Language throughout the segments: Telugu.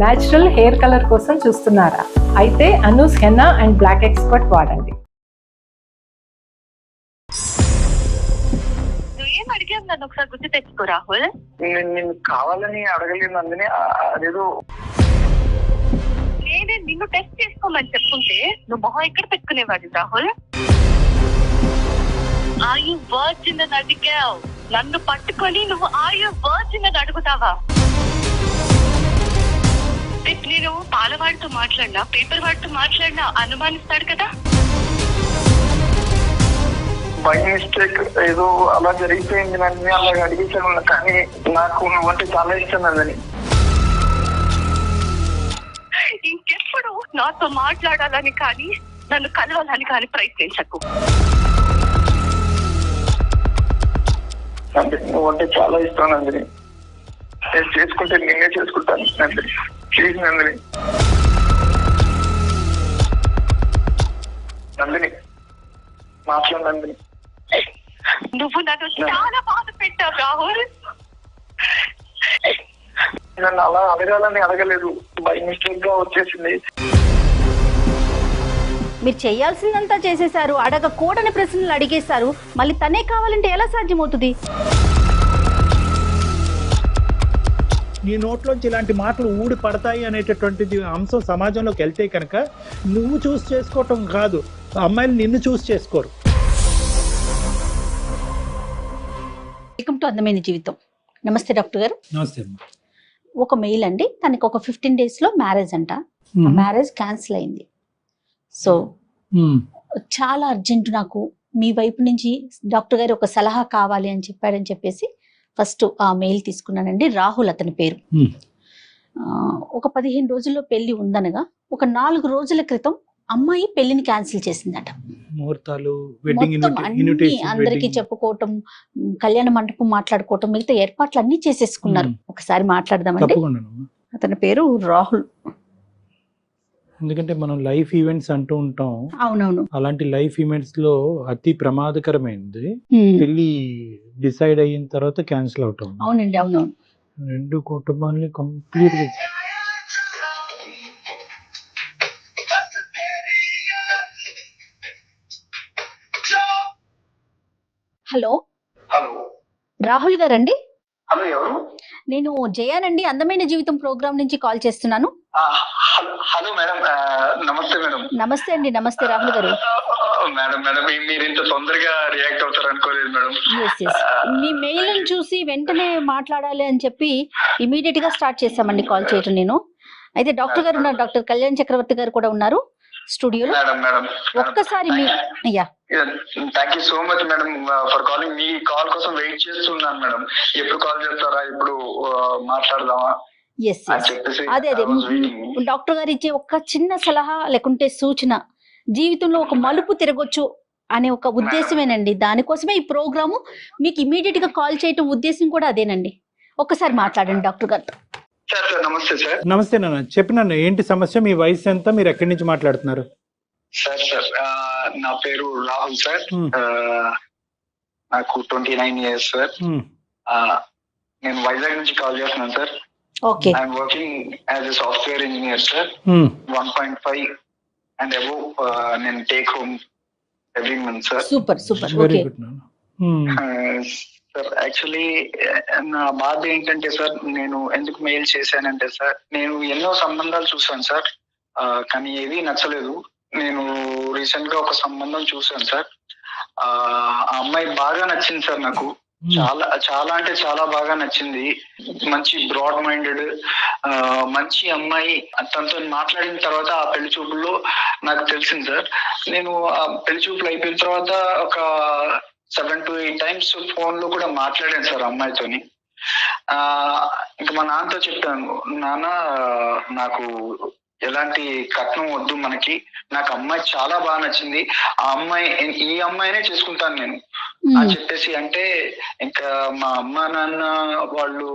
న్యాచురల్ హెయిర్ కలర్ కోసం చూస్తున్నారా? అయితే Anoos henna and black expert వాడండి. ఏం అడిగావు నన్ను ఒకసారి గుర్తు తెచ్చుకో రాహుల్. నేను కావాలని అడగలేదు అందుకని అదేదో నేనే నిన్ను టెస్ట్ చేసుకోమని చెప్పుంటే నువ్వు మొహం ఎక్కడ పెట్టుకునేవాడి రాహుల్? ఆయు వర్జిన్ అని అడిగావు, నన్ను పట్టుకొని నువ్వు ఆయు వర్జిన్ అని అడుగుతావా? నేను పాలవాడితో మాట్లాడినా పేపర్ వాడితో మాట్లాడినా అనుమానిస్తాడు కదా. బై మిస్టేక్ ఏదో అలా జరిగిపోయింది, నన్ను అలా అడిగించాను. కానీ నాకు నువ్వంటే చాలా ఇష్టం అందని. ఇంకెప్పుడు నాతో మాట్లాడాలని కానీ నన్ను కలవాలని కానీ ప్రయత్నించకు. నువ్వంటే చాలా ఇష్టం నందిని. నేను చేసుకుంటే నిన్నే చేసుకుంటాను నందిని. ప్లీజ్ నందిని. నందిని మాట్లాడు నందిని. నువ్వు నన్ను చాలా బాధ పెట్టావు రాహుల్. నన్ను అలా అడగాలని అడగలేదు, బై మిస్టేక్ గా వచ్చేసింది. మీరు చేయాల్సిందంతా చేసేశారు, అడగకూడని ప్రశ్నలు అడిగేశారు, మళ్ళీ తనే కావాలంటే ఎలా సాధ్యమవుతుంది? నీ నోట్లోంచి ఇలాంటి మాటలు ఊడి పడతాయి అనేటటువంటిది అంశం సమాజంలోకి వెళ్తే కనుక నువ్వు చూస్ చేసుకోవటం కాదు, అమ్మాయిలు నిన్ను చూస్ చేసుకోరు. వెల్కమ్ టు అందమైన జీవితం. నమస్తే డాక్టర్ గారు. నమస్తే. ఒక మెయిల్ అండి, తనకి ఒక 15 days లో మ్యారేజ్ అంట. మ్యారేజ్ క్యాన్సిల్ అయింది. సో చాలా అర్జెంట్, నాకు మీ వైపు నుంచి డాక్టర్ గారు ఒక సలహా కావాలి అని చెప్పాడని చెప్పేసి ఫస్ట్ ఆ మెయిల్ తీసుకున్నానండి. రాహుల్ అతని పేరు. ఒక 15 రోజుల్లో పెళ్లి ఉందనగా ఒక 4 రోజుల క్రితం అమ్మాయి పెళ్లిని క్యాన్సిల్ చేసిందట. ముహూర్తాలు, మొత్తం అన్ని అందరికి చెప్పుకోవటం, కళ్యాణ మండపం మాట్లాడుకోవటం, మిగతా ఏర్పాట్లు అన్ని చేసేసుకున్నారు. ఒకసారి మాట్లాడదామండి. అతని పేరు రాహుల్. ఎందుకంటే మనం లైఫ్ ఈవెంట్స్ అంటూ ఉంటాం. అవునవును. అలాంటి లైఫ్ ఈవెంట్స్ లో అతి ప్రమాదకరమైనది పెళ్లి డిసైడ్ అయిన తర్వాత క్యాన్సిల్ అవటం. అవునండి, అవునవును. 2 కుటుంబాలని కంప్లీట్ గా. హలో హలో రాహుల్ గారండి? హలో ఎవరు? నేను జయానండి, అందమైన జీవితం ప్రోగ్రామ్ నుంచి కాల్ చేస్తున్నాను. హలో మేడం, నమస్తే మేడం. నమస్తే అండి. నమస్తే రాహుల్ గారు. మేడం మేడం మీరు ఇంత తొందరగా రియాక్ట్ అవుతారు అనుకోలేదు మేడం. మీ మెయిల్ చూసి వెంటనే మాట్లాడాలి అని చెప్పి ఇమీడియట్ గా స్టార్ట్ చేశామండి కాల్ చేయటం. నేను అయితే డాక్టర్ గారు ఉన్నారు, డాక్టర్ కళ్యాణ్ చక్రవర్తి గారు కూడా ఉన్నారు స్టూడియోలో. మేడం మేడం ఒక్కసారి మీ thank you so much madam for calling. మీ కాల్ కోసం వెయిట్ చేస్తున్నాను మేడం. ఎప్పుడు కాల్ చేస్తారా, ఇప్పుడు మాట్లాడదామా? అదే డాక్టర్ గారు ఇచ్చే ఒక చిన్న సలహా లేకుంటే సూచన జీవితంలో ఒక మలుపు తిరగొచ్చు అనే ఒక ఉద్దేశమేనండి. దానికోసమే ఈ ప్రోగ్రాము మీకు ఇమీడియట్ గా కాల్ చేయటం ఉద్దేశం కూడా అదేనండి. ఒక్కసారి మాట్లాడండి డాక్టర్ గారితో. నమస్తే సార్. నమస్తే నాన్న, చెప్పినాను ఏంటి సమస్య, మీ వయసు ఎంత, మీరు ఎక్కడి నుంచి మాట్లాడుతున్నారు? సార్ నా పేరు రాహుల్ సార్. నాకు 29 years సార్. నేను వైజాగ్ నుంచి కాల్ చేస్తున్నాను sir. Okay. I'm working as a software engineer sir. 1.5 and above నేను take home every month sir. Super super. Very good. Sir actually నా బాధ ఏంటంటే సార్, నేను ఎందుకు మెయిల్ చేశానంటే సార్, నేను ఎన్నో సంబంధాలు చూసాను సార్, కానీ ఏది నచ్చలేదు. నేను రీసెంట్ గా ఒక సంబంధం చూసాను సార్. ఆ అమ్మాయి బాగా నచ్చింది సార్ నాకు. చాలా చాలా అంటే చాలా బాగా నచ్చింది. మంచి బ్రాడ్ మైండెడ్ మంచి అమ్మాయి. తనతో మాట్లాడిన తర్వాత ఆ పెళ్లి చూపుల్లో నాకు తెలిసింది సార్. నేను ఆ పెళ్లి చూపులు అయిపోయిన తర్వాత ఒక 7 to 8 times ఫోన్ లో కూడా మాట్లాడాను సార్ అమ్మాయితోని. ఇంకా మా నాన్నతో చెప్పాను, నాన్న నాకు ఎలాంటి కట్నం వద్దు మనకి, నాకు అమ్మాయి చాలా బాగా నచ్చింది, ఈ అమ్మాయినే చేసుకుంటాను నేను అని చెప్పేసి అంటే, ఇంకా మా అమ్మ నాన్న వాళ్ళు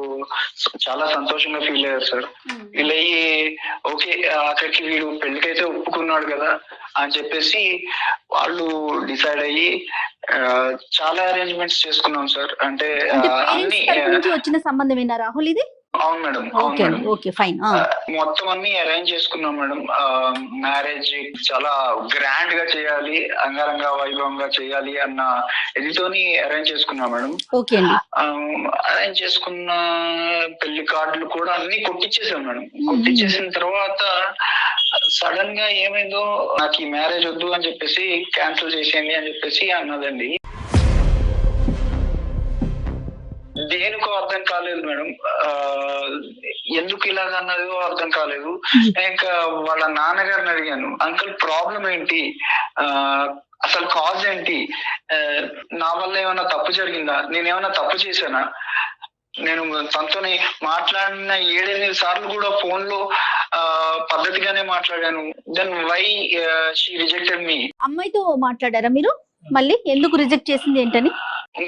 చాలా సంతోషంగా ఫీల్ అయ్యారు సార్. ఫీల్ అయ్యి ఓకే అక్కడికి వీడు పెళ్లికైతే ఒప్పుకున్నాడు కదా అని చెప్పేసి వాళ్ళు డిసైడ్ అయ్యి చాలా అరేంజ్మెంట్స్ చేసుకున్నాం సార్. అంటే అన్ని వచ్చిన సంబంధమేనా రాహుల్ ఇది? అవును మేడం, అవును ఓకే మేడం. Okay fine. మొత్తం అన్ని అరేంజ్ చేసుకున్నాం మేడం. మ్యారేజ్ చాలా గ్రాండ్ గా చేయాలి, అంగరంగ వైభవంగా చేయాలి అన్న ఇదితోని అరేంజ్ చేసుకున్నాం మేడం. ఓకే అండి. అరేంజ్ చేసుకున్న పెళ్లి కార్డులు కూడా అన్ని కొట్టించేసాం మేడం. కొట్టించేసిన తర్వాత సడన్ గా ఏమైందో, నాకు ఈ మ్యారేజ్ వద్దు అని చెప్పేసి క్యాన్సిల్ చేసేయండి అని చెప్పేసి అన్నదండి. దేనికో అర్థం కాలేదు మేడం. ఎందుకు ఇలాగ అన్నదో అర్థం కాలేదు. ఇంకా వాళ్ళ నాన్నగారిని అడిగాను, అంకుల్ ప్రాబ్లం ఏంటి, అసలు కాజ్ ఏంటి, నా వల్ల ఏమైనా తప్పు జరిగిందా, నేనేమైనా తప్పు చేశానా, నేను తనతోని మాట్లాడిన 7-8 సార్లు కూడా ఫోన్ లో పద్ధతిగానే మాట్లాడాను. దెన్ వై షీ రిజెక్టెడ్ మీ. అమ్మాయితో మాట్లాడారా మీరు? మళ్ళీ ఎందుకు రిజెక్ట్ చేసింది ఏంటని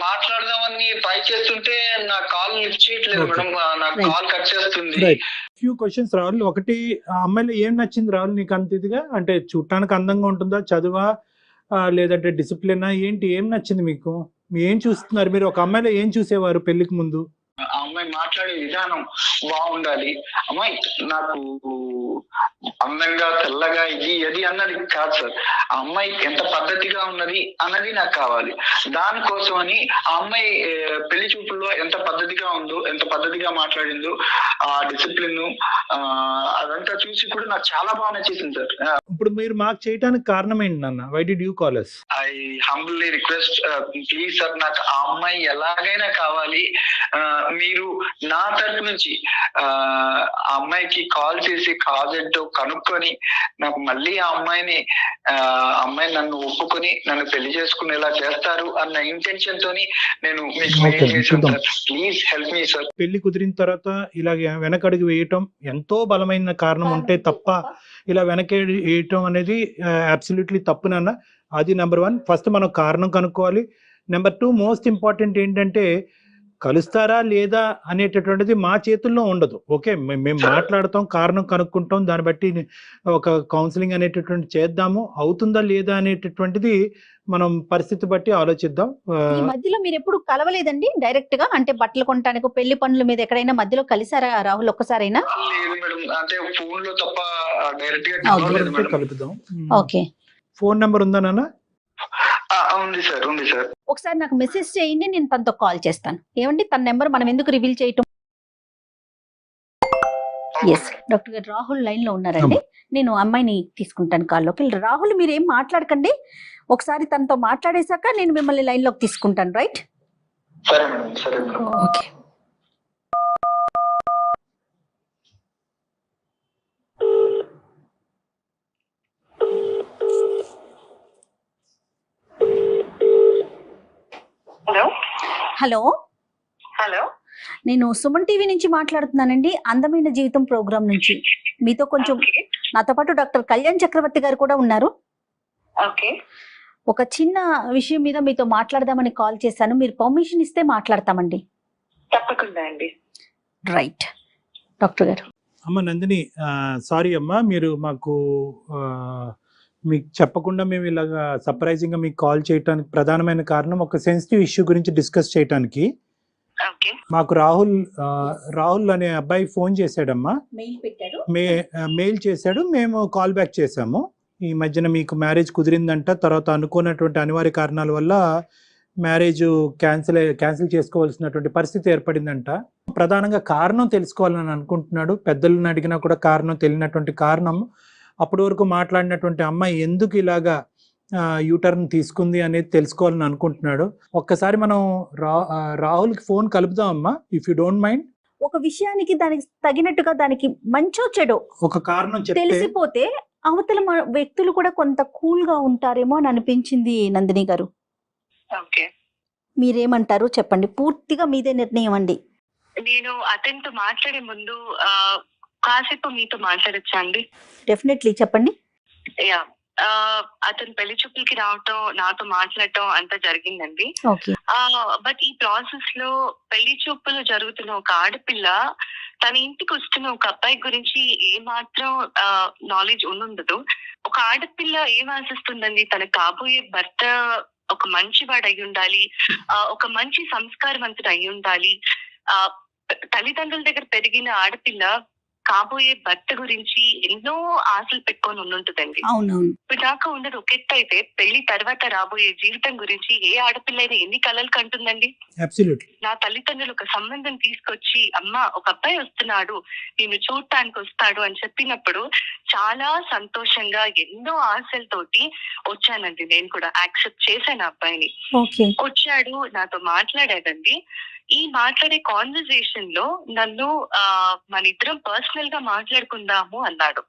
మాట్లాడదామని ట్రై చేస్తుంటే నా కాల్ లిఫ్ట్ చేయట్లేదు మేడం, నా కాల్ కట్ చేస్తుంది. Few questions Rahul. ఒకటి, ఆ అమ్మాయిలో ఏం నచ్చింది రాహుల్ నీకు అంత ఇదిగా? అంటే చూడటానికి అందంగా ఉంటుందా, చదువా, లేదంటే డిసిప్లినా, ఏంటి, ఏం నచ్చింది మీకు? ఏం చూస్తున్నారు మీరు? ఒక అమ్మాయిలో ఏం చూసేవారు పెళ్లికి ముందు? ఆ అమ్మాయి మాట్లాడే విధానం బాగుండాలి. అమ్మాయి నాకు అందంగా తెల్లగా ఇది అది అన్నది కాదు సార్, ఆ అమ్మాయి ఎంత పద్ధతిగా ఉన్నది అన్నది నాకు కావాలి. దానికోసమని ఆ అమ్మాయి పెళ్లి చూపుల్లో ఎంత పద్ధతిగా ఉందో, ఎంత పద్ధతిగా మాట్లాడిందో, ఆ డిసిప్లిన్ అదంతా చూసి కూడా నాకు చాలా బాగా నచ్చేసింది సార్. ఇప్పుడు మీరు మాకు చేయడానికి కారణం ఏంటి నాన్న? Why did you call us? I humbly request, please sir, నాకు ఆ అమ్మాయి ఎలాగైనా కావాలి. మీరు నా తరపు నుంచి ఆ అమ్మాయికి కాల్ చేసి కాజ్ ఏంటో కనుక్కొని నాకు మళ్ళీ ఆ అమ్మాయి నన్ను ఒప్పుకొని నన్ను పెళ్లి చేసుకునేలా చేస్తారు అన్న ఇంటెన్షన్ తోని నేను మీకు మెయిల్ చేశాను sir. Please help me sir. పెళ్లి కుదిరిన తర్వాత ఇలాగ వెనకడుగు వేయటం ఎంతో బలమైన కారణం ఉంటే తప్ప ఇలా వెనక వేయటం అనేది అబ్సల్యూట్లీ తప్పు నాన్న. అది నెంబర్ 1. ఫస్ట్ మనం కారణం కనుక్కోవాలి. నెంబర్ 2, మోస్ట్ ఇంపార్టెంట్ ఏంటంటే, కలుస్తారా లేదా అనేటటువంటిది మా చేతుల్లో ఉండదు. ఓకే, మేము మాట్లాడతాం, కారణం కనుక్కుంటాం, దాన్ని బట్టి ఒక కౌన్సిలింగ్ అనేటటువంటి చేద్దాము. అవుతుందా లేదా అనేటటువంటిది మనం పరిస్థితి బట్టి ఆలోచిద్దాం. ఈ మధ్యలో మీరు ఎప్పుడు కలవలేదండి డైరెక్ట్ గా? అంటే బట్టలు కొనడానికి, పెళ్లి పనుల మీద ఎక్కడైనా మధ్యలో కలిసారా రాహుల్ ఒక్కసారైనా? లేదు మేడం, అంటే ఫోన్ లో తప్ప డైరెక్ట్ గా కలుపుదాం. ఓకే. ఫోన్ నెంబర్ ఉందా నాన్న? ఉంది సార్, ఉంది సార్. ఒకసారి నాకు మెసేజ్ చేయండి, నేను తనతో కాల్ చేస్తాను. ఏమండి, తన నెంబర్ మనం ఎందుకు రివీల్ చేయటం? ఎస్, డాక్టర్ గారు రాహుల్ లైన్ లో ఉన్నారండి. నేను అమ్మాయిని తీసుకుంటాను కాల్లోకి. రాహుల్ మీరు ఏం మాట్లాడకండి, ఒకసారి తనతో మాట్లాడేశాక నేను మిమ్మల్ని లైన్ లోకి తీసుకుంటాను. రైట్? సరే మేడం, సరే madam. Okay. Hello hello hello, నేను సుమన్ టీవీ నుంచి మాట్లాడుతున్నానండి, అందమైన జీవితం ప్రోగ్రామ్ నుంచి. మీతో కొంచెం, నాతో పాటు డాక్టర్ కళ్యాణ్ చక్రవర్తి గారు కూడా ఉన్నారు. ఓకే. ఒక చిన్న విషయం మీద మీతో మాట్లాడదామని కాల్ చేశాను. మీరు పర్మిషన్ ఇస్తే మాట్లాడతామండి. తప్పకుండా అండి. రైట్ డాక్టర్ గారు. అమ్మ నందిని, సారీ అమ్మా, మీరు మాకు మీకు చెప్పకుండా మేము ఇలాగా సర్ప్రైజింగ్ గా మీకు కాల్ చేయడానికి ప్రధానమైన కారణం ఒక సెన్సిటివ్ ఇష్యూ గురించి డిస్కస్ చేయడానికి. మాకు రాహుల్ అనే అబ్బాయి ఫోన్ చేశాడమ్మా, మెయిల్ చేశాడు, మేము కాల్ బ్యాక్ చేశాము. ఈ మధ్యన మీకు మ్యారేజ్ కుదిరిందంట, తర్వాత అనుకున్నటువంటి అనివార్య కారణాల వల్ల మ్యారేజ్ క్యాన్సిల్ చేసుకోవాల్సినటువంటి పరిస్థితి ఏర్పడిందంట. ప్రధానంగా కారణం తెలుసుకోవాలని అనుకుంటున్నాడు. పెద్దలను అడిగినా కూడా కారణం తెలియనటువంటి కారణం, అప్పటి వరకు మాట్లాడినటువంటి అమ్మాయి ఎందుకు ఇలాగా యూటర్న్ తీసుకుంది అనేది తెలుసుకోవాలని అనుకుంటున్నాడు. ఒక్కసారి మనం రాహుల్కి ఫోన్ కలుపుదాం అమ్మా, ఇఫ్ యూ డోంట్ మైండ్. ఒక విషయానికి దానికి తగినట్టుగా దానికి మంచో చెడో ఒక కారణం తెలిసిపోతే అవతల వ్యక్తులు కూడా కొంత కూల్ గా ఉంటారేమో అని అనిపించింది నందిని గారు. మీరేమంటారు చెప్పండి, పూర్తిగా మీదే నిర్ణయం అండి. నేను అతనితో మాట్లాడే ముందు కాసేపు మీతో మాట్లాడచ్చా అండి? డెఫినెట్లీ చెప్పండి. యా, అతను పెళ్లి చూపులకి రావటం, నాతో మాట్లాడటం అంతా జరిగిందండి. బట్ ఈ ప్రాసెస్ లో పెళ్లి చూపులు జరుగుతున్న ఒక ఆడపిల్ల తన ఇంటికి వస్తున్న ఒక అబ్బాయి గురించి ఏ మాత్రం నాలెడ్జ్ ఉండదు. ఒక ఆడపిల్ల ఏం ఆశిస్తుందండి, తన కాబోయే భర్త ఒక మంచివాడు అయి ఉండాలి, ఒక మంచి సంస్కారవంతుడు అయి ఉండాలి, తల్లిదండ్రుల దగ్గర పెరిగిన ఆడపిల్ల కాబోయే భర్త గురించి ఎన్నో ఆశలు పెట్టుకొని ఉండుంటుందండి. అవునవును. ఇప్పుడు దాకా ఉన్నది ఒక ఎత్తు అయితే పెళ్లి తర్వాత రాబోయే జీవితం గురించి ఏ ఆడపిల్ల అయినా ఎన్ని కలలు కంటుందండి. అబ్సల్యూట్లీ. నా తల్లిదండ్రులు ఒక సంబంధం తీసుకొచ్చి అమ్మ ఒక అబ్బాయి వస్తున్నాడు నిన్ను చూడటానికి వస్తాడు అని చెప్పినప్పుడు చాలా సంతోషంగా ఎన్నో ఆశలతోటి వచ్చానండి. నేను కూడా యాక్సెప్ట్ చేశాను అబ్బాయిని. వచ్చాడు, నాతో మాట్లాడాడండి. ఈ మాట్లాడే కాన్వర్సేషన్ లో నన్ను మన ఇద్దరం పర్సనల్ గా మాట్లాడుకుందాము అన్నాడు.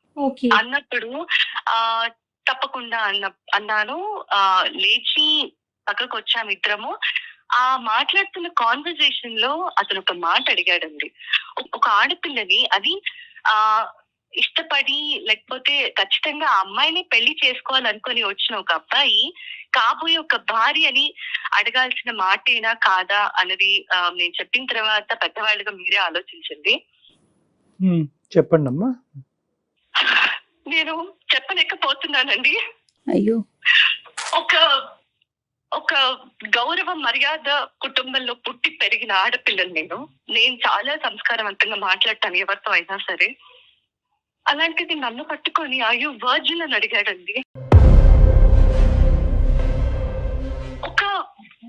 అన్నప్పుడు తప్పకుండా అన్నాను. లేచి పక్కకు వచ్చాము ఇద్దరము. ఆ మాట్లాడుతున్న కాన్వర్సేషన్ లో అతను ఒక మాట అడిగాడండి. ఒక ఆడపిల్లని అది ఇష్టపడి లేకపోతే ఖచ్చితంగా ఆ అమ్మాయిని పెళ్లి చేసుకోవాలనుకొని వచ్చిన ఒక అబ్బాయి కాబోయే ఒక భార్యని అడగాల్సిన మాటేనా కాదా అన్నది నేను చెప్పిన తర్వాత పెద్దవాళ్ళుగా మీరే ఆలోచించండి. చెప్పండి అమ్మా. నేను చెప్పలేకపోతున్నానండి. అయ్యో, ఒక గౌరవ మర్యాద కుటుంబంలో పుట్టి పెరిగిన ఆడపిల్లని నేను చాలా సంస్కారవంతంగా మాట్లాడతాను ఎవరితో అయినా సరే. అలాంటిది నన్ను పట్టుకొని అయ్యో వర్జిన్ అని అడిగాడండి. ఒక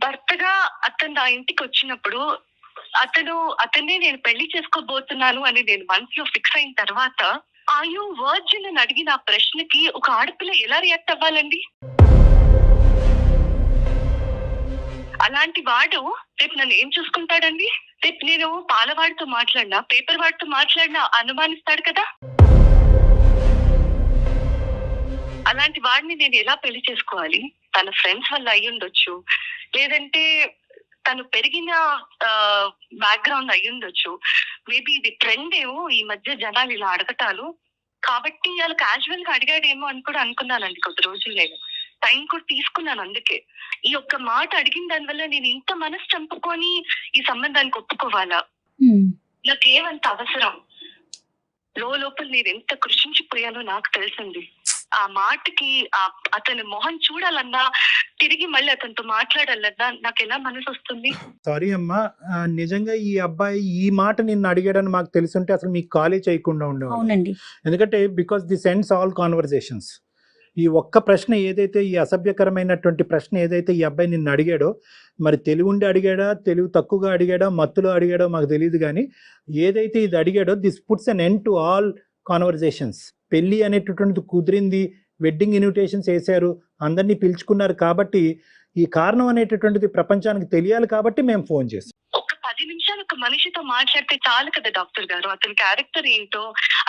భర్తగా అతను నా ఇంటికి వచ్చినప్పుడు అతన్నే నేను పెళ్లి చేసుకోబోతున్నాను అని నేను మనసులో ఫిక్స్ అయిన తర్వాత అయ్యో వర్జిన్ అని అడిగిన ఆ ప్రశ్నకి ఒక ఆడపిల్ల ఎలా రియాక్ట్ అవ్వాలండి? అలాంటి వాడు రేపు నన్ను ఏం చూసుకుంటాడండి? రేపు నేను పాలవాడితో మాట్లాడినా పేపర్ వాడితో మాట్లాడినా అనుమానిస్తాడు కదా. అలాంటి వాడిని నేను ఎలా పెళ్లి చేసుకోవాలి? తన ఫ్రెండ్స్ వల్ల అయ్యి ఉండొచ్చు, లేదంటే తను పెరిగిన బ్యాక్గ్రౌండ్ అయ్యి ఉండొచ్చు. మేబీ ఇది ట్రెండ్ ఏమో ఈ మధ్య జనాలు ఇలా అడగటాలు కాబట్టి వాళ్ళు క్యాజువల్ గా అడిగాడేమో అని కూడా అనుకున్నానండి. కొద్ది రోజులు నేను టైం కూడా తీసుకున్నాను. అందుకే ఈ ఒక్క మాట అడిగిన దానివల్ల నేను ఇంత మనసు చంపుకొని ఈ సంబంధానికి ఒప్పుకోవాలా? నాకేమంత అవసరం? లోపల నేను ఎంత కృషించిపోయానో నాకు తెలుసండి. ఆ మాటకి అతని మొహం చూడాలన్నా తిరిగి మళ్ళీ అతనితో మాట్లాడాలన్నా నాకు ఎలా మనసు వస్తుంది? సారీ అమ్మా, నిజంగా ఈ అబ్బాయి ఈ మాట నిన్ను అడిగాడని మాకు తెలుసుంటే అసలు మీకు కాలే చేయకుండా ఉండేవాళ్ళు. ఎందుకంటే because this ends all conversations. ఈ ఒక్క ప్రశ్న ఏదైతే, ఈ అసభ్యకరమైనటువంటి ప్రశ్న ఏదైతే ఈ అబ్బాయి నిన్ను అడిగాడో, మరి తెలివి ఉండి అడిగాడా, తెలివి తక్కువగా అడిగాడా, మత్తులో అడిగాడో మాకు తెలియదు, కానీ ఏదైతే ఇది అడిగాడో this puts an end to all conversations. పెళ్ళి అనేటటువంటిది కుదిరింది, వెడ్డింగ్ ఇన్విటేషన్స్ వేశారు, అందరినీ పిలుచుకున్నారు కాబట్టి ఈ కారణం అనేటటువంటిది ప్రపంచానికి తెలియాలి కాబట్టి మేము ఫోన్ చేసాం. ఒక 10 నిమిషాలు ఒక మనిషితో మాట్లాడితే చాలు కదా డాక్టర్ గారు, అతని క్యారెక్టర్ ఏంటో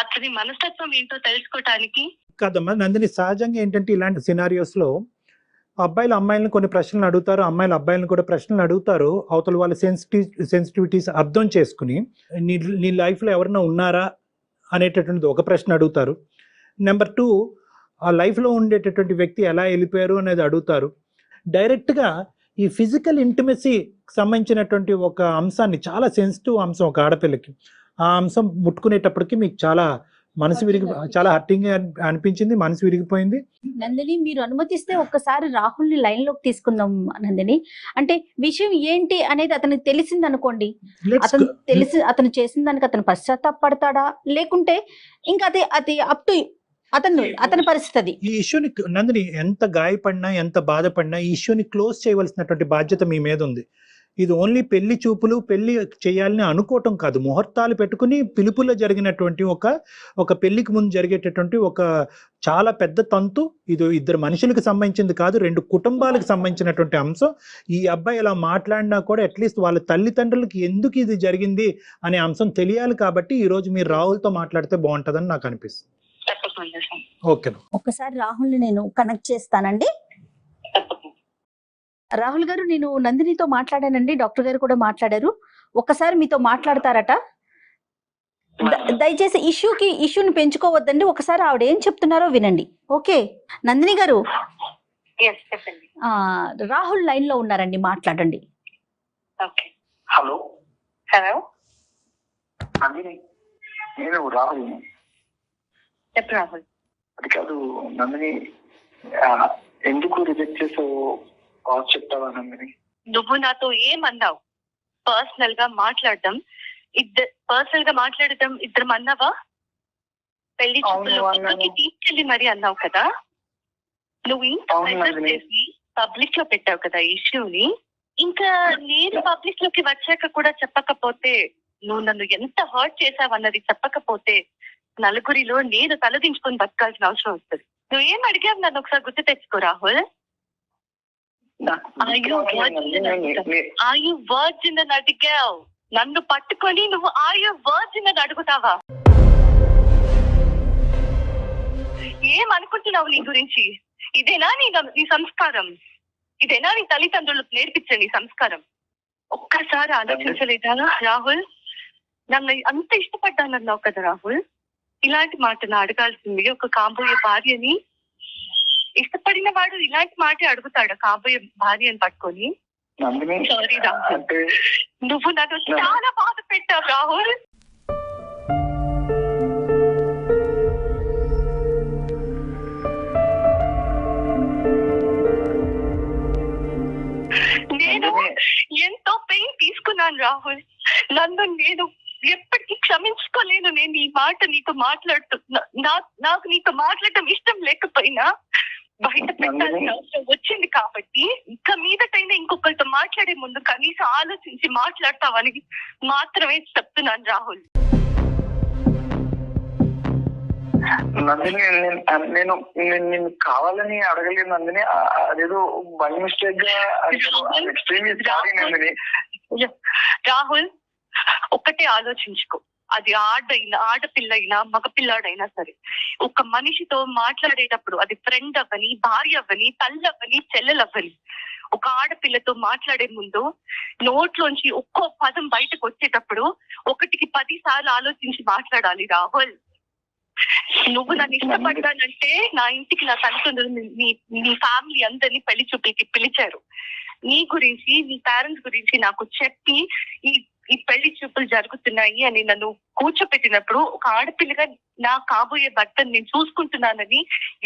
అతని మనస్తత్వం ఏంటో తెలుసుకోవటానికి. కాదమ్మా నందిని, సహజంగా ఏంటంటే ఇలాంటి సినారియోస్లో అబ్బాయిలు అమ్మాయిలను కొన్ని ప్రశ్నలు అడుగుతారు, అమ్మాయిలు అబ్బాయిలను కూడా ప్రశ్నలు అడుగుతారు. అవతల వాళ్ళ సెన్సిటివిటీస్ అర్థం చేసుకుని నీ లైఫ్లో ఎవరైనా ఉన్నారా అనేటటువంటిది ఒక ప్రశ్న అడుగుతారు. నెంబర్ 2, ఆ లైఫ్లో ఉండేటటువంటి వ్యక్తి ఎలా వెళ్ళిపోయారు అనేది అడుగుతారు. డైరెక్ట్గా ఈ ఫిజికల్ ఇంటిమసీకి సంబంధించినటువంటి ఒక అంశాన్ని, చాలా సెన్సిటివ్ అంశం ఒక ఆడపిల్లకి, ఆ అంశం ముట్టుకునేటప్పటికి మీకు చాలా మనసు చాలా హర్టింగ్ అనిపించింది, మనసు విరిగిపోయింది. నందిని, మీరు అనుమతిస్తే ఒక్కసారి రాహుల్ ని లైన్ లోకి తీసుకుందాం. నందిని, అంటే విషయం ఏంటి అనేది అతనికి తెలిసింది అనుకోండి, అతను చేసిన దానికి అతను పశ్చాత్తాపడతాడా, లేకుంటే ఇంకా అది అప్ టు అతని పరిస్థితి. ఈ ఇష్యూని నందిని ఎంత గాయపడినా ఎంత బాధపడినా ఈ ఇష్యూని క్లోజ్ చేయవలసినటువంటి బాధ్యత మీ మీద ఉంది. ఇది ఓన్లీ పెళ్లి చూపులు, పెళ్లి చేయాలని అనుకోవటం కాదు, ముహూర్తాలు పెట్టుకుని పిలుపులో జరిగినటువంటి ఒక పెళ్లికి ముందు జరిగేటటువంటి ఒక చాలా పెద్ద తంతు. ఇది ఇద్దరు మనుషులకు సంబంధించింది కాదు, 2 కుటుంబాలకు సంబంధించినటువంటి అంశం. ఈ అబ్బాయి ఇలా మాట్లాడినా కూడా అట్లీస్ట్ వాళ్ళ తల్లిదండ్రులకి ఎందుకు ఇది జరిగింది అనే అంశం తెలియాలి. కాబట్టి ఈ రోజు మీరు రాహుల్తో మాట్లాడితే బాగుంటుందని నాకు అనిపిస్తుంది. ఓకే, ఒకసారి రాహుల్ ని నేను కనెక్ట్ చేస్తానండి. రాహుల్ గారు, నేను నందినితో మాట్లాడానండి, డాక్టర్ గారు కూడా మాట్లాడారు. ఒక్కసారి మీతో మాట్లాడతారట. దయచేసి ఇష్యూని పెంచుకోవద్దండి, ఒకసారి ఆవిడ ఏం చెప్తున్నారో వినండి. ఓకే నందిని గారు, రాహుల్ లైన్ లో ఉన్నారండి, మాట్లాడండి. హలో హలో నందిని, నేను రాహుల్. చెప్పు రాహుల్. అది కాదు నందిని, ఎందుకు రిజెక్ట్ చేసావు చెప్తావా నందిని? నువ్వు నాతో ఏమన్నావు? పర్సనల్ గా మాట్లాడడం పర్సనల్ గా మాట్లాడటం ఇద్దరం అన్నావా? పెళ్లి చూపులు పక్కకి తీసుకెళ్లి మరి అన్నావు కదా. నువ్వు ఇంత ప్రెజర్ చేసి పబ్లిక్ లో పెట్టావు కదా ఇష్యూని. ఇంకా నేను పబ్లిక్ లోకి వచ్చాక కూడా చెప్పకపోతే, నువ్వు నన్ను ఎంత హర్ట్ చేసావన్నది చెప్పకపోతే నలుగురిలో నేను తలదించుకొని బతకాల్సిన అవసరం వస్తుంది. నువ్వేం అడిగావు నన్ను ఒకసారి గుర్తు తెచ్చుకో రాహుల్. ఆయు వర్జిన్ అని అడిగావు. నన్ను పట్టుకొని నువ్వు ఆయు వర్జిన్ అని అడుగుతావా? ఏమనుకుంటున్నావు నీ గురించి? ఇదేనా నీ సంస్కారం? ఇదేనా నీ తల్లిదండ్రులకు నేర్పించండి సంస్కారం? ఒక్కసారి ఆలోచించలేదా రాహుల్? నన్ను అంత ఇష్టపడ్డానన్నావు కదా రాహుల్. ఇలాంటి మాట అడగాల్సింది ఒక కాబోయే భార్యని. ఇష్టపడిన వాడు ఇలాంటి మాట అడుగుతాడు కాబోయే భార్యని పట్టుకొని? సారీ రాహుల్, నువ్వు నన్ను చాలా బాధ పెట్టావు రాహుల్. నేను ఎంతో పెయిన్ తీసుకున్నాను రాహుల్. నన్ను నేను ఎప్పటికీ క్షమించుకోలేను. నేను ఈ మాట నీకు నాకు నీతో మాట్లాడటం ఇష్టం లేకపోయినా బయట పెట్టాల్సిన అవసరం వచ్చింది కాబట్టి ఇంకా మీదటైనా ఇంకొకరితో మాట్లాడే ముందు కనీసం ఆలోచించి మాట్లాడతావని మాత్రమే చెప్తున్నాను రాహుల్. నందిని, నేను కావాలని అడగలేదు నందిని. అదేదో బై మిస్టేక్ గా నందిని. రాహుల్, ఒక్కటే ఆలోచించుకో. అది ఆడపిల్ల అయినా మగపిల్లాడైనా సరే, ఒక మనిషితో మాట్లాడేటప్పుడు అది ఫ్రెండ్ అవ్వని, భార్య అవ్వని, తల్లి అవ్వని, చెల్లెలవ్వని, ఒక ఆడపిల్లతో మాట్లాడే ముందు నోట్లోంచి ఒక్కో పదం బయటకు వచ్చేటప్పుడు 1కి 10 సార్లు ఆలోచించి మాట్లాడాలి రాహుల్. నువ్వు నన్ను ఇష్టపడ్డానంటే నా ఇంటికి నా తల్లిదండ్రులు నీ ఫ్యామిలీ అందరినీ పెళ్లి చూపులకి పిలిచారు. నీ గురించి, నీ పేరెంట్స్ గురించి నాకు చెప్పి ఈ పెళ్లి చూపులు జరుగుతున్నాయి అని నన్ను కూర్చోపెట్టినప్పుడు ఒక ఆడపిల్లగా నా కాబోయే భర్తను నేను చూసుకుంటున్నానని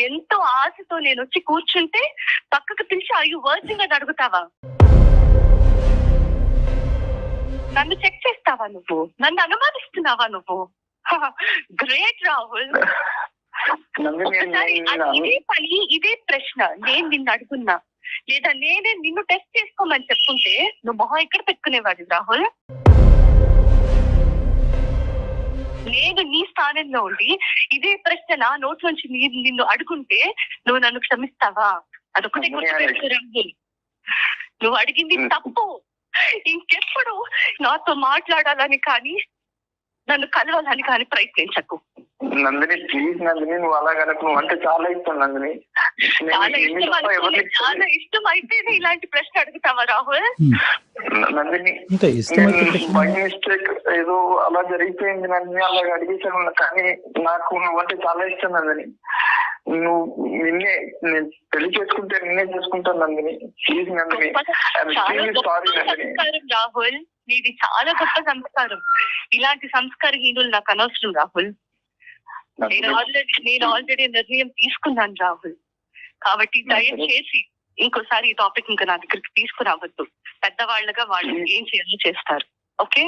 ఎంతో ఆశతో నేను వచ్చి కూర్చుంటే పక్కకు పిలిచి అయ్యో వర్జిన్ అని అడుగుతావా? నన్ను చెక్ చేస్తావా నువ్వు? నన్ను అనుమానిస్తున్నావా నువ్వు? గ్రేట్ రాహుల్. ఇదే పని, ఇదే ప్రశ్న నేను నిన్ను అడుగున్నా, లేదా నేనే నిన్ను టెస్ట్ చేసుకోమని చెప్పుంటే నువ్వు మొహం ఎక్కడ పెట్టుకునేవాడు రాహుల్? నేను నీ స్థానంలో ఉండి ఇదే ప్రశ్న నా నోట్ నుంచి నిన్ను అడుగుంటే నువ్వు నన్ను క్షమిస్తావా? అదొకటి గుర్తుపెట్టుకో రాహుల్. నువ్వు అడిగింది తప్పు. ఇంకెప్పుడు నాతో మాట్లాడాలని కానీ నన్ను కలవాలని కానీ ప్రయత్నించకు నందిని. ప్లీజ్ నందిని, నువ్వు అలా కనుక. నువ్వు అంటే చాలా ఇష్టం నందిని. చాలా ఇష్టం అయితేనే ఇలాంటి ప్రశ్న అడుగుతావా రాహుల్? నందిని, బై మిస్టేక్ ఏదో అలా జరిగిపోయింది నందిని, అలా అడిగేసాను. కానీ నాకు నువ్వంటే చాలా ఇష్టం నందిని. నువ్వు నేను పెళ్లి చేసుకుంటే నిన్నే చేసుకుంటాను నందిని. Please Nandini, sorry Nandini. రాహుల్, నీది చాలా గొప్ప సంస్కారం. ఇలాంటి సంస్కారహీనులు నాకు అనవసరం రాహుల్. నేను ఆల్రెడీ నిర్ణయం తీసుకున్నాను రాహుల్. కాబట్టి దయచేసి ఇంకోసారి ఈ టాపిక్ ఇంకా నా దగ్గరికి తీసుకురావద్దు. పెద్దవాళ్ళగా వాళ్ళు ఏం చేయాలో చేస్తారు. ఓకే?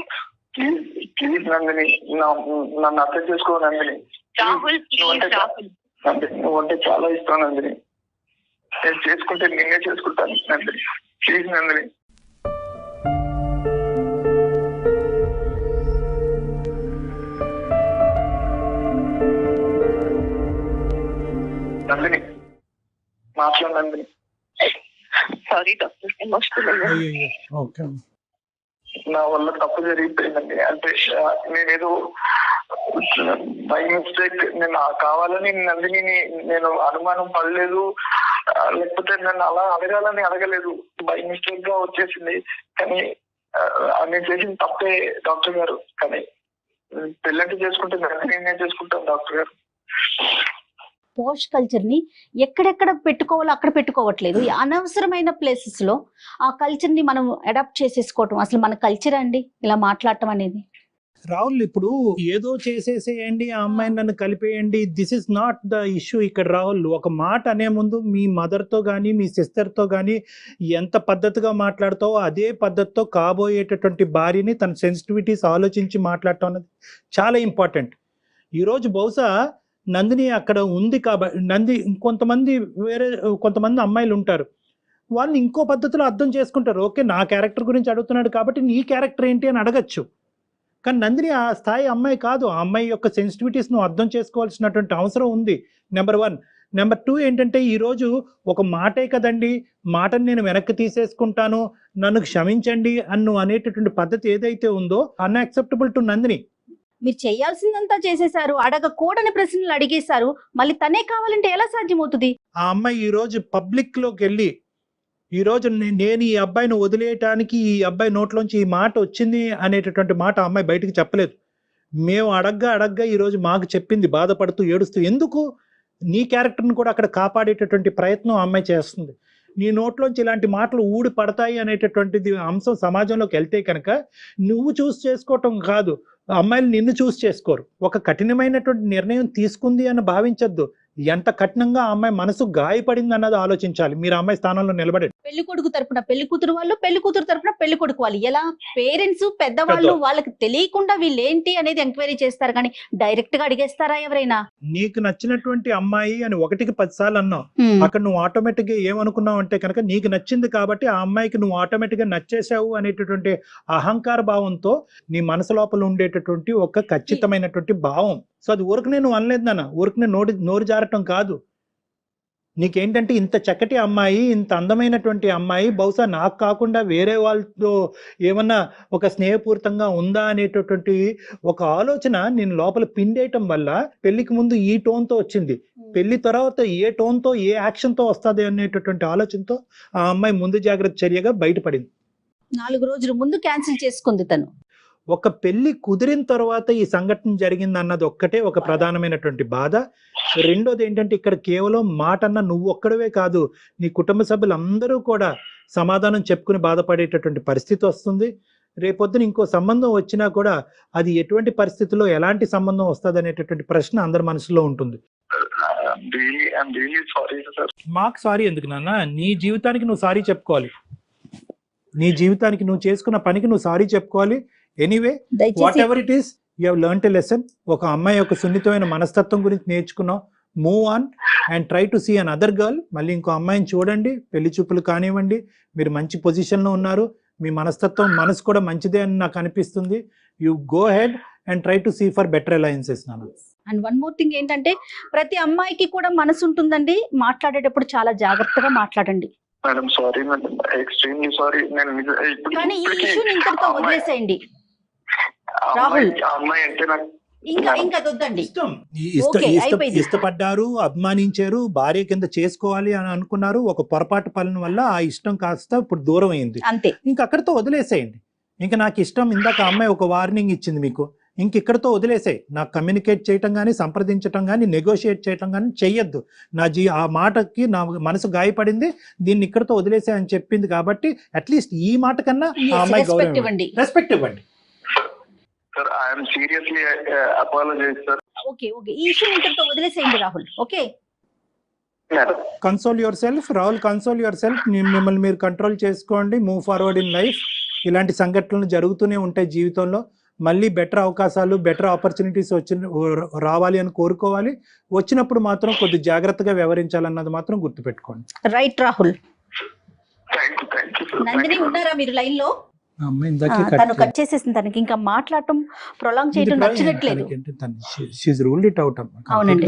ప్లీజ్ నందిని, నన్ను అర్థం చేసుకో నందిని. రాహుల్, ప్లీజ్ రాహుల్. నువ్వు అంటే చాలా ఇష్టం నందిని. నేను చేసుకుంటే నిన్నే చేసుకుంటాను నందిని. ప్లీజ్ నందిని. నందిని, మాట్లాడు నందిని. Sorry doctor, emotional. నా వల్ల తప్పు జరిగిపోయిందండి. అంటే నేనేదో బై మిస్టేక్, నేను కావాలని నందిని నేను అనుమానం పడలేదు, లేకపోతే నన్ను అలా అడగాలని అడగలేదు. బై మిస్టేక్ గా వచ్చేసింది. కానీ నేను చేసిన తప్పే డాక్టర్ గారు. కానీ పెళ్ళంటే చేసుకుంటే నేను చేసుకుంటాను డాక్టర్ గారు. పోస్ట్ కల్చర్ ని ఎక్కడెక్కడ పెట్టుకోవాలో అక్కడ పెట్టుకోవట్లేదు. అనవసరమైన ప్లేసెస్ లో ఆ కల్చర్ ని మనం అడాప్ట్ చేసేసుకోవటం అసలు మన కల్చర్ అండి ఇలా మాట్లాడటం అనేది. రాహుల్, ఇప్పుడు ఏదో చేసేసేయండి, ఆ అమ్మాయిని నన్ను కలిపేయండి, this is not the issue ఇక్కడ. రాహుల్, ఒక మాట అనే ముందు మీ మదర్తో కానీ మీ సిస్టర్తో కానీ ఎంత పద్ధతిగా మాట్లాడతావో అదే పద్ధతితో కాబోయేటటువంటి భార్యని తన సెన్సిటివిటీస్ ఆలోచించి మాట్లాడటం అన్నది చాలా ఇంపార్టెంట్. ఈరోజు బహుశా నందిని అక్కడ ఉంది కాబట్టి కొంతమంది అమ్మాయిలు ఉంటారు, వాళ్ళు ఇంకో పద్ధతిలో అర్థం చేసుకుంటారు. ఓకే, నా క్యారెక్టర్ గురించి అడుగుతున్నాడు కాబట్టి నీ క్యారెక్టర్ ఏంటి అని అడగచ్చు. కానీ నందిని ఆ స్థాయి అమ్మాయి కాదు. ఆ అమ్మాయి యొక్క సెన్సిటివిటీస్ నువ్వు అర్థం చేసుకోవాల్సినటువంటి అవసరం ఉంది, నెంబర్ 1. నెంబర్ 2 ఏంటంటే, ఈరోజు ఒక మాటే కదండి, మాటని నేను వెనక్కి తీసేసుకుంటాను, నన్ను క్షమించండి అని అనేటటువంటి పద్ధతి ఏదైతే ఉందో అన్యాక్సెప్టబుల్ టు నందిని. మీరు చేయాల్సిందంతా చేసేశారు, అడగకూడని ప్రశ్నలు అడిగేశారు, మళ్ళీ తనే కావాలంటే ఎలా సాధ్యమవుతుంది? ఆ అమ్మాయి ఈరోజు పబ్లిక్లోకి వెళ్ళి ఈరోజు నేను ఈ అబ్బాయిని వదిలేయటానికి ఈ అబ్బాయి నోట్లోంచి ఈ మాట వచ్చింది అనేటటువంటి మాట ఆ అమ్మాయి బయటికి చెప్పలేదు. మేము అడగ్గా ఈరోజు మాకు చెప్పింది, బాధపడుతూ ఏడుస్తూ. ఎందుకు? నీ క్యారెక్టర్ని కూడా అక్కడ కాపాడేటటువంటి ప్రయత్నం ఆ అమ్మాయి చేస్తుంది. నీ నోట్లోంచి ఇలాంటి మాటలు ఊడి పడతాయి అనేటటువంటిది అంశం సమాజంలోకి వెళ్తే కనుక నువ్వు చూస్ చేసుకోవటం కాదు, అమ్మాయిలు నిన్ను చూస్ చేసుకోరు. ఒక కఠినమైనటువంటి నిర్ణయం తీసుకుంది అని భావించద్దు. ఎంత కఠినంగా ఆ అమ్మాయి మనసు గాయపడింది అన్నది ఆలోచించాలి మీరు ఆ అమ్మాయి స్థానంలో నిలబడి. పెళ్లి కొడుకు తరపున పెళ్లి కూతురు వాళ్ళు, పెళ్లి కూతురు తరపున పెళ్లి కొడుకు వాళ్ళు, ఎలా పేరెంట్స్ పెద్దవాళ్ళు వాళ్ళకి తెలియకుండా వీళ్ళు ఏంటి అనేది ఎంక్వైరీ చేస్తారు, కానీ డైరెక్ట్ గా అడిగేస్తారా ఎవరైనా? నీకు నచ్చినటువంటి అమ్మాయి అని 1కి 10 సార్లు అన్నావు, అక్కడ నువ్వు ఆటోమేటిక్ గా ఏమనుకున్నావు అంటే కనుక నీకు నచ్చింది కాబట్టి ఆ అమ్మాయికి నువ్వు ఆటోమేటిక్ గా నచ్చేసావు అనేటటువంటి అహంకార భావంతో నీ మనసు లోపల ఉండేటటువంటి ఒక ఖచ్చితమైనటువంటి భావం. సో అది ఊరికి నేను అనలేదు నాన్న, ఊరికి నోరు జారటం కాదు. నీకేంటంటే ఇంత చక్కటి అమ్మాయి, ఇంత అందమైనటువంటి అమ్మాయి బహుశా నాకు కాకుండా వేరే వాళ్ళతో ఏమన్నా ఒక స్నేహపూరితంగా ఉందా అనేటటువంటి ఒక ఆలోచన నేను లోపల పిండేయటం వల్ల పెళ్లికి ముందు ఈ టోన్తో వచ్చింది, పెళ్లి తర్వాత ఏ టోన్తో ఏ యాక్షన్తో వస్తుంది అనేటటువంటి ఆలోచనతో ఆ అమ్మాయి ముందు జాగ్రత్త చర్యగా బయటపడింది. 4 రోజుల ముందు క్యాన్సిల్ చేసుకుంది తను. ఒక పెళ్లి కుదిరిన తర్వాత ఈ సంఘటన జరిగింది అన్నది ఒక్కటే ఒక ప్రధానమైనటువంటి బాధ. రెండోది ఏంటంటే, ఇక్కడ కేవలం మాట అన్న నువ్వు ఒక్కడవే కాదు, నీ కుటుంబ సభ్యులందరూ కూడా సమాధానం చెప్పుకుని బాధపడేటటువంటి పరిస్థితి వస్తుంది. రేపొద్దున ఇంకో సంబంధం వచ్చినా కూడా అది ఎటువంటి పరిస్థితుల్లో ఎలాంటి సంబంధం వస్తుంది అనేటటువంటి ప్రశ్న అందరి మనసులో ఉంటుంది. మాకు సారీ ఎందుకు నాన్న? నీ జీవితానికి నువ్వు సారీ చెప్పుకోవాలి, నీ జీవితానికి నువ్వు చేసుకున్న పనికి నువ్వు సారీ చెప్పుకోవాలి. Anyway, whatever it is, you have learned a lesson. ఒక అమ్మాయి యొక్క సున్నితమైన మనస్తత్వం గురించి నేర్చుకున్నావు. Move on and try to see another girl. మళ్ళీ ఇంకో అమ్మాయిని చూడండి, పెళ్లి చూపులు కానివ్వండి, మీరు మంచి పొజిషన్లో ఉన్నారు, మీ మనసు కూడా మంచిదే అని నాకు అనిపిస్తుంది. You go head and try to see for better alliances నాన్న. అండ్ వన్ మోర్ థింగ్ ఏంటంటే, ప్రతి అమ్మాయికి కూడా మనసు ఉంటుందండి, మాట్లాడేటప్పుడు చాలా జాగ్రత్తగా మాట్లాడండి. Madam sorry madam, extremely sorry. కానీ ఈ ఇష్యూని ఇంతటితో వదిలేసేయండి రాహుల్. అమ్మాయి అంటే నాకు ఇంకా వద్దండి. ఇష్టపడ్డారు, అభిమానించారు, భార్య కింద చేసుకోవాలి అని అనుకున్నారు. ఒక పొరపాటు పనుల వల్ల ఆ ఇష్టం కాస్త ఇప్పుడు దూరం అయింది, అంతే. ఇంకా అక్కడితో వదిలేసేయండి. ఇంకా నాకు ఇష్టం, ఇందాక అమ్మాయి ఒక వార్నింగ్ ఇచ్చింది మీకు, ఇంక ఇక్కడితో వదిలేసాయి. నాకు కమ్యూనికేట్ చేయటం కానీ, సంప్రదించటం కానీ, నెగోషియేట్ చేయటం కానీ చెయ్యొద్దు. ఆ మాటకి నా మనసు గాయపడింది, దీన్ని ఇక్కడితో వదిలేసాయి అని చెప్పింది కాబట్టి అట్లీస్ట్ ఈ మాట కన్నా ఆ అమ్మాయి గౌరవం ఇవ్వండి, రెస్పెక్ట్ ఇవ్వండి. Sir, I am seriously apologize sir. Okay, ఈ ఇష్యూ ఇంతటితో వదిలేసేయండి Rahul. Okay, console yourself Rahul, console yourself. మిమ్మల్ని మీరు కంట్రోల్ చేసుకోండి, మూవ్ ఫార్వర్డ్ ఇన్ లైఫ్. ఇలాంటి సంఘటనలు జరుగుతూనే ఉంటాయి జీవితంలో. మళ్ళీ బెటర్ అవకాశాలు, బెటర్ ఆపర్చునిటీస్ రావాలి అని కోరుకోవాలి. వచ్చినప్పుడు మాత్రం కొద్ది జాగ్రత్తగా వ్యవహరించాలన్నది మాత్రం గుర్తుపెట్టుకోండి. రైట్ రాహుల్. నందిని ఉన్నారా మీరు లైన్ లో? తను కట్ చేసేసింది, తనకి ఇంకా మాట్లాడటం ప్రొలాంగ్ చేయడం నచ్చట్లేదు.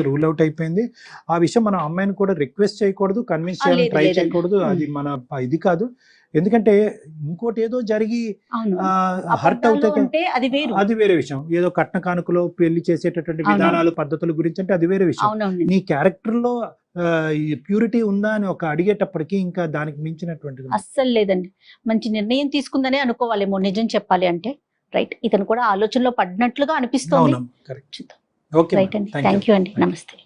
రూల్ అవుట్ అయిపోయింది. ఆ విషయం మన అమ్మాయిని కూడా రిక్వెస్ట్ చేయకూడదు, కన్విన్స్ చేయాలని ట్రై చేయకూడదు. అది మన ఇది కాదు. ఎందుకంటే ఇంకోటి ఏదో జరిగి హర్ట్ అవుతే అది వేరే విషయం. ఏదో కట్న కానుకలో పెళ్లి చేసేటటువంటి విధానాలు, పద్ధతుల గురించి అంటే అది వేరే విషయం. నీ క్యారెక్టర్ లో ప్యూరిటీ ఉందా అని ఒక అడిగేటప్పటికి ఇంకా దానికి మించినటువంటిది అస్సలు లేదండి. మంచి నిర్ణయం తీసుకుందనే అనుకోవాలేమో నిజం చెప్పాలి అంటే. రైట్, ఇతను కూడా ఆలోచనలో పడినట్లుగా అనిపిస్తుంది. రైట్ అండి, థ్యాంక్ యూ అండి, నమస్తే.